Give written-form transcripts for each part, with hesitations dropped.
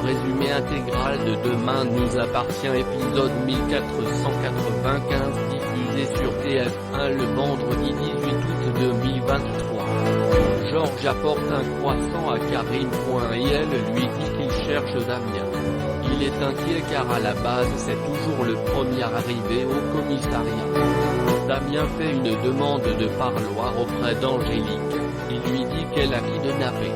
résumé intégral de Demain nous appartient épisode 1495 diffusé sur TF1 le vendredi 18 août 2023. Georges apporte un croissant à Karim. Et elle lui dit qu'il cherche Damien. Il est inquiet car à la base c'est toujours le premier arrivé au commissariat. Damien fait une demande de parloir auprès d'Angélique. Il lui dit qu'elle a kidnappé.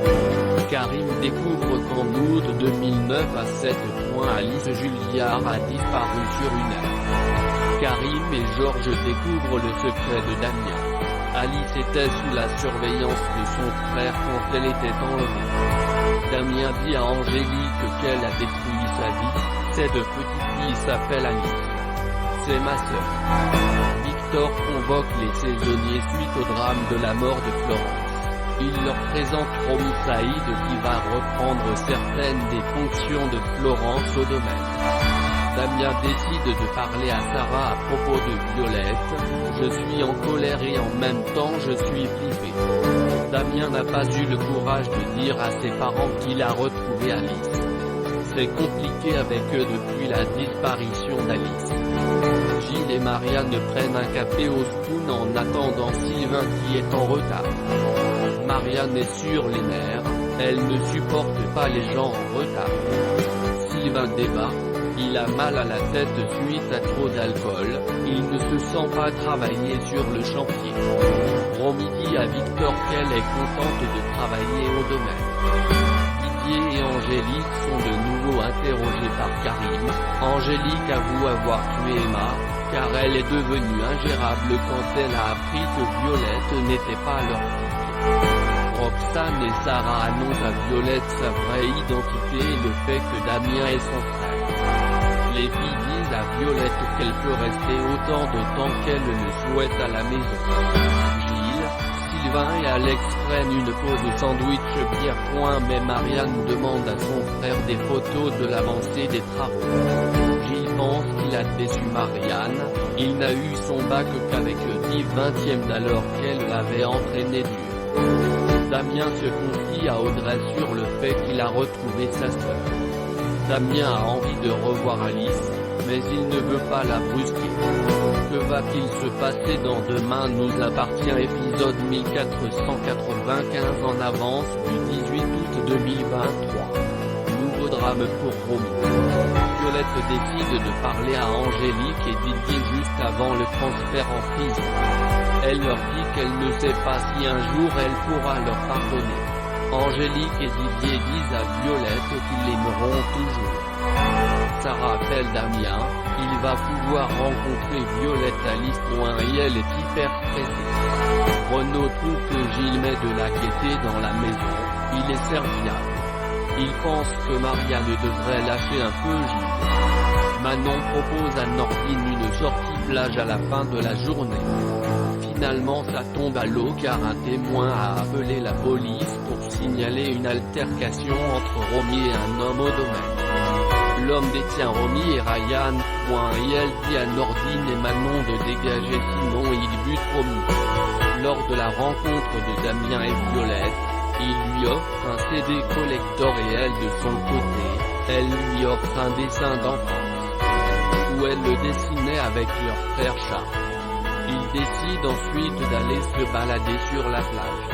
Karim découvre qu'en août 2009 à 7 points Alice Julliard a disparu sur une aire. Karim et Georges découvrent le secret de Damien. Alice était sous la surveillance de son frère quand elle était enlevée. Damien dit à Angélique qu'elle a détruit sa vie. Cette petite fille s'appelle Alice. C'est ma sœur. Victor convoque les saisonniers suite au drame de la mort de Florence. Il leur présente Romy Saïd qui va reprendre certaines des fonctions de Florence au domaine. Damien décide de parler à Sarah à propos de Violette. Je suis en colère et en même temps je suis flippé. Damien n'a pas eu le courage de dire à ses parents qu'il a retrouvé Alice. C'est compliqué avec eux depuis la disparition d'Alice. Gilles et Marianne prennent un café au Spoon en attendant Sylvain qui est en retard. Marianne est sur les nerfs, elle ne supporte pas les gens en retard. Sylvain débarque, il a mal à la tête suite à trop d'alcool, il ne se sent pas travailler sur le chantier. Romy dit à Victor qu'elle est contente de travailler au domaine. Didier et Angélique sont de nouveau interrogés par Karim. Angélique avoue avoir tué Emma, car elle est devenue ingérable quand elle a appris que Violette n'était pas leur fille. Roxane et Sarah annoncent à Violette sa vraie identité et le fait que Damien est son frère. Les filles disent à Violette qu'elle peut rester autant de temps qu'elle le souhaite à la maison. Gilles, Sylvain et Alex prennent une pause sandwich bière. Mais Marianne demande à son frère des photos de l'avancée des travaux. Gilles pense qu'il a déçu Marianne, il n'a eu son bac qu'avec le 10/20 alors qu'elle l'avait entraîné dur. Damien se confie à Audrey sur le fait qu'il a retrouvé sa sœur. Damien a envie de revoir Alice, mais il ne veut pas la brusquer. Que va-t-il se passer dans Demain nous appartient épisode 1495 en avance du 18 août 2023. Nouveau drame pour Romy. Violette décide de parler à Angélique et Didier juste avant le transfert en prison. Elle leur dit qu'elle ne sait pas si un jour elle pourra leur pardonner. Angélique et Didier disent à Violette qu'ils l'aimeront toujours. Sarah appelle Damien, il va pouvoir rencontrer Violette à Alice. Et elle est hyper stressée. Renaud trouve que Gilles met de la gaieté dans la maison, il est serviable. Il pense que Marianne devrait lâcher un peu Gilles. Manon propose à Nordine une sortie plage à la fin de la journée. Finalement ça tombe à l'eau car un témoin a appelé la police pour signaler une altercation entre Romy et un homme au domaine. L'homme détient Romy et Ryan. Et elle dit à Nordine et Manon de dégager sinon il bute Romy. Lors de la rencontre de Damien et Violette, il lui offre un CD collector et elle de son côté, elle lui offre un dessin d'enfance où elle le dessinait avec leur frère Charles. Ils décident ensuite d'aller se balader sur la plage.